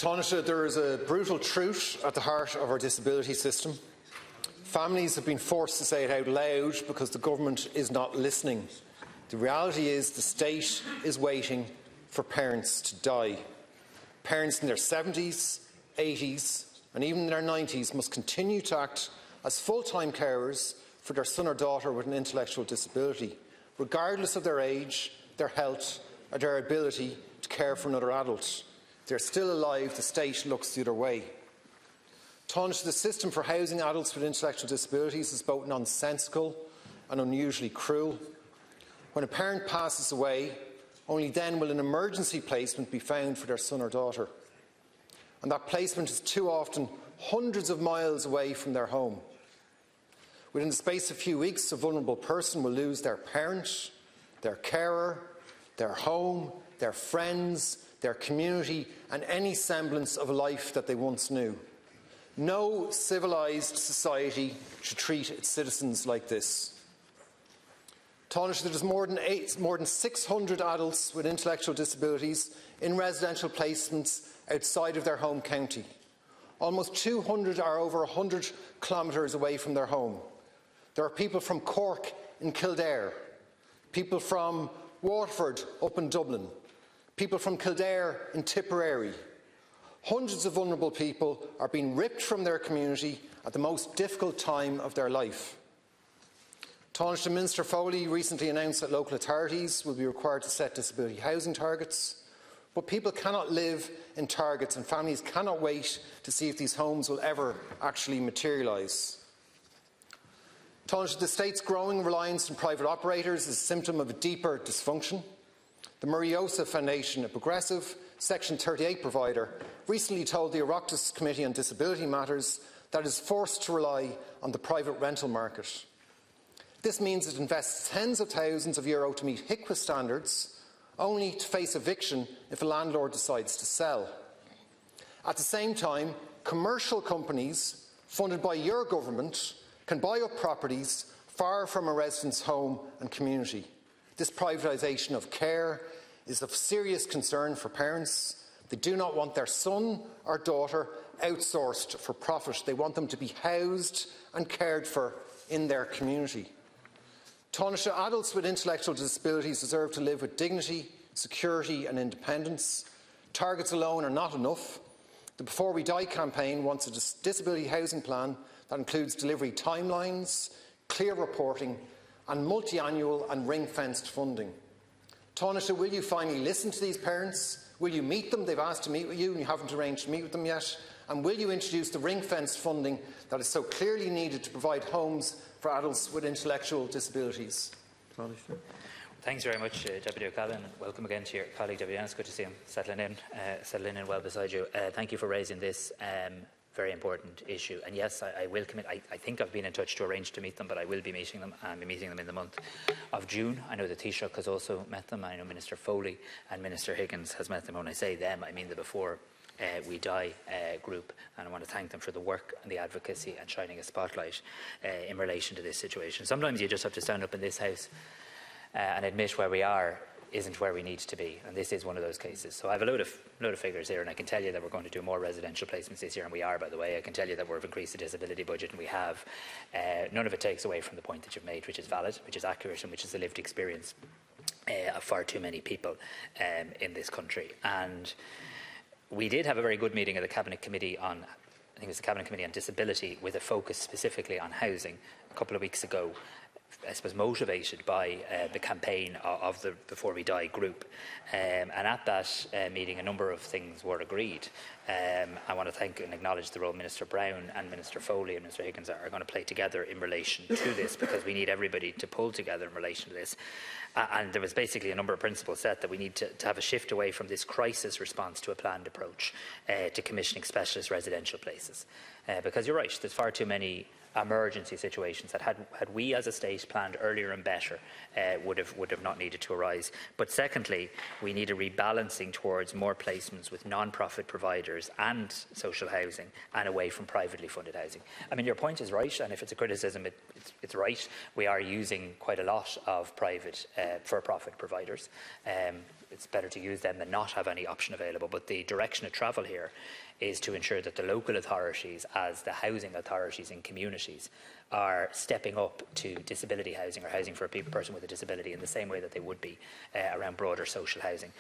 Tánaiste, there is a brutal truth at the heart of our disability system. Families have been forced to say it out loud because the government is not listening. The reality is the state is waiting for parents to die. Parents in their 70s, 80s and even in their 90s must continue to act as full-time carers for their son or daughter with an intellectual disability, regardless of their age, their health or their ability to care for another adult. If they are still alive, the state looks the other way. Tánaiste, the system for housing adults with intellectual disabilities is both nonsensical and unusually cruel. When a parent passes away, only then will an emergency placement be found for their son or daughter. And that placement is too often hundreds of miles away from their home. Within the space of a few weeks, a vulnerable person will lose their parent, their carer, their home, their friends, their community and any semblance of a life that they once knew. No civilised society should treat its citizens like this. Tánaiste, there is more than 600 adults with intellectual disabilities in residential placements outside of their home county. Almost 200 are over 100 kilometres away from their home. There are people from Cork in Kildare, people from Waterford up in Dublin, people from Kildare in Tipperary. Hundreds of vulnerable people are being ripped from their community at the most difficult time of their life. Tánaiste, Minister Foley recently announced that local authorities will be required to set disability housing targets, but people cannot live in targets and families cannot wait to see if these homes will ever actually materialise. Tánaiste, the state's growing reliance on private operators is a symptom of a deeper dysfunction. The Murray-Joseph Foundation, a progressive Section 38 provider, recently told the Oireachtas Committee on Disability Matters that it is forced to rely on the private rental market. This means it invests tens of thousands of euro to meet HICWA standards, only to face eviction if a landlord decides to sell. At the same time, commercial companies funded by your government can buy up properties far from a resident's home and community. This privatisation of care is of serious concern for parents. They do not want their son or daughter outsourced for profit. They want them to be housed and cared for in their community. Tánaiste, adults with intellectual disabilities deserve to live with dignity, security and independence. Targets alone are not enough. The Before We Die campaign wants a disability housing plan that includes delivery timelines, clear reporting and multi-annual and ring-fenced funding. Tánaiste, will you finally listen to these parents? Will you meet them? They've asked to meet with you and you haven't arranged to meet with them yet. And will you introduce the ring-fenced funding that is so clearly needed to provide homes for adults with intellectual disabilities? Thanks very much, Deputy O'Callaghan. Welcome again to your colleague, Deputy. It's good to see him settling in well beside you. Thank you for raising this very important issue. And yes, I will commit. I think I've been in touch to arrange to meet them, but I will be meeting them. I'll be meeting them in the month of June. I know the Taoiseach has also met them. I know Minister Foley and Minister Higgins has met them. When I say them, I mean the Before We Die group, and I want to thank them for the work and the advocacy and shining a spotlight in relation to this situation. Sometimes you just have to stand up in this House and admit where we are isn't where we need to be, and this is one of those cases. So I have a load of figures here, and I can tell you that we're going to do more residential placements this year, and we are, by the way. I can tell you that we've increased the disability budget, and we have. None of it takes away from the point that you've made, which is valid, which is accurate, and which is the lived experience of far too many people in this country. And we did have a very good meeting of the Cabinet Committee on, I think it was the Cabinet Committee on Disability, with a focus specifically on housing a couple of weeks ago, I suppose motivated by the campaign of the Before We Die group. And at that meeting, a number of things were agreed. I want to thank and acknowledge the role Minister Brown and Minister Foley and Minister Higgins are going to play together in relation to this, because we need everybody to pull together in relation to this. And there was basically a number of principles set that we need to have a shift away from this crisis response to a planned approach to commissioning specialist residential places. Because you're right, there's far too many emergency situations that had we as a state planned earlier and better would have not needed to arise. But secondly, we need a rebalancing towards more placements with non-profit providers and social housing, and away from privately funded housing. I mean, your point is right, and if it's a criticism, it's right. We are using quite a lot of private for-profit providers. it's better to use them than not have any option available. But the direction of travel here is to ensure that the local authorities, as the housing authorities in communities, are stepping up to disability housing or housing for a person with a disability in the same way that they would be around broader social housing.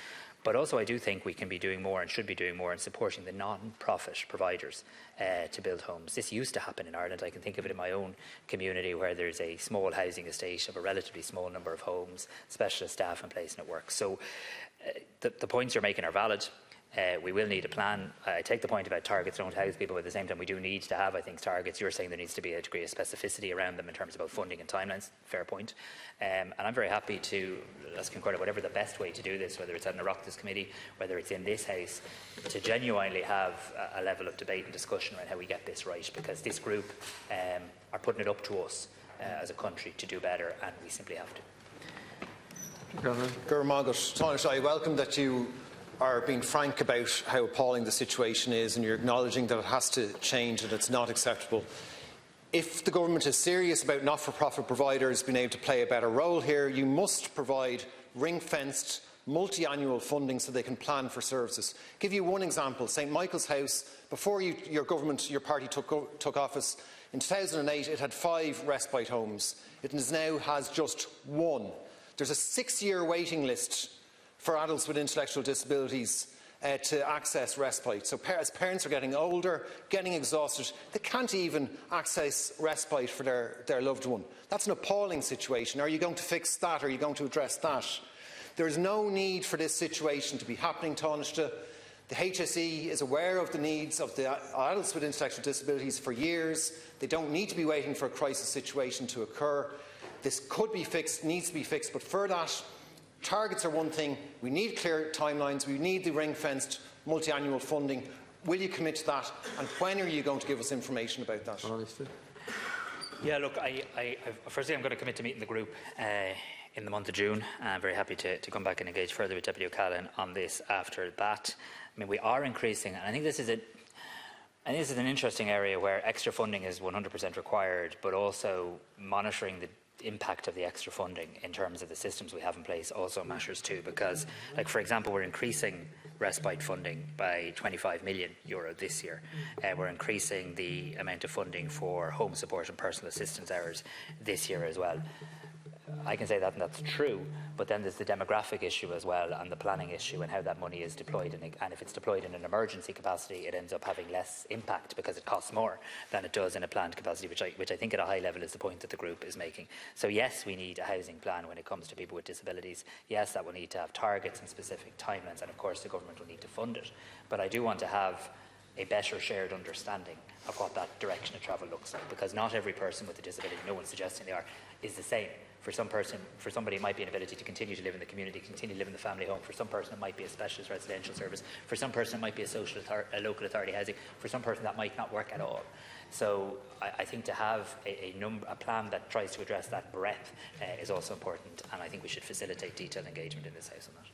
But also I do think we can be doing more and should be doing more in supporting the non-profit providers to build homes. This used to happen in Ireland. I can think of it in my own community where there's a small housing estate of a relatively small number of homes, specialist staff in place, and it works. So the points you're making are valid. We will need a plan. I take the point about targets don't house people, but at the same time we do need to have, I think, targets. You're saying there needs to be a degree of specificity around them in terms of funding and timelines. Fair point. And I'm very happy to, let's concur on whatever the best way to do this, whether it's at an Oireachtas committee, whether it's in this House, to genuinely have a level of debate and discussion around how we get this right, because this group are putting it up to us as a country to do better, and we simply have to. Tánaiste, I welcome that you are being frank about how appalling the situation is, and you're acknowledging that it has to change and it's not acceptable. If the government is serious about not-for-profit providers being able to play a better role here, you must provide ring-fenced, multi-annual funding so they can plan for services. I'll give you one example. St Michael's House, before your party took office, in 2008 it had 5 respite homes. It now has just 1. There's a 6-year waiting list for adults with intellectual disabilities to access respite. So as parents are getting older, getting exhausted, they can't even access respite for their loved one. That's an appalling situation. Are you going to fix that? Are you going to address that? There is no need for this situation to be happening, Tánaiste. The HSE is aware of the needs of the adults with intellectual disabilities for years. They don't need to be waiting for a crisis situation to occur. This could be fixed, needs to be fixed, but for that, targets are one thing. We need clear timelines. We need the ring-fenced multi-annual funding. Will you commit to that? And when are you going to give us information about that? Yeah, look, firstly I'm going to commit to meeting the group in the month of June. I'm very happy to come back and engage further with Deputy O'Callaghan on this after that. I mean, we are increasing, and I think this is an interesting area where extra funding is 100% required, but also monitoring the impact of the extra funding in terms of the systems we have in place also matters too, because, like, for example, we're increasing respite funding by €25 million this year. We're increasing the amount of funding for home support and personal assistance hours this year as well. I can say that, and that's true, but then there's the demographic issue as well, and the planning issue, and how that money is deployed. And if it's deployed in an emergency capacity, it ends up having less impact because it costs more than it does in a planned capacity, which I think at a high level is the point that the group is making. So yes, we need a housing plan when it comes to people with disabilities. Yes, that will need to have targets and specific timelines, and of course the government will need to fund it. But I do want to have a better shared understanding of what that direction of travel looks like, because not every person with a disability, no one's suggesting they are, is the same. For somebody it might be an ability to continue to live in the community, continue to live in the family home. For some person it might be a specialist residential service. For some person it might be a local authority housing. For some person that might not work at all. So I think to have a plan that tries to address that breadth is also important, and I think we should facilitate detailed engagement in this House on that.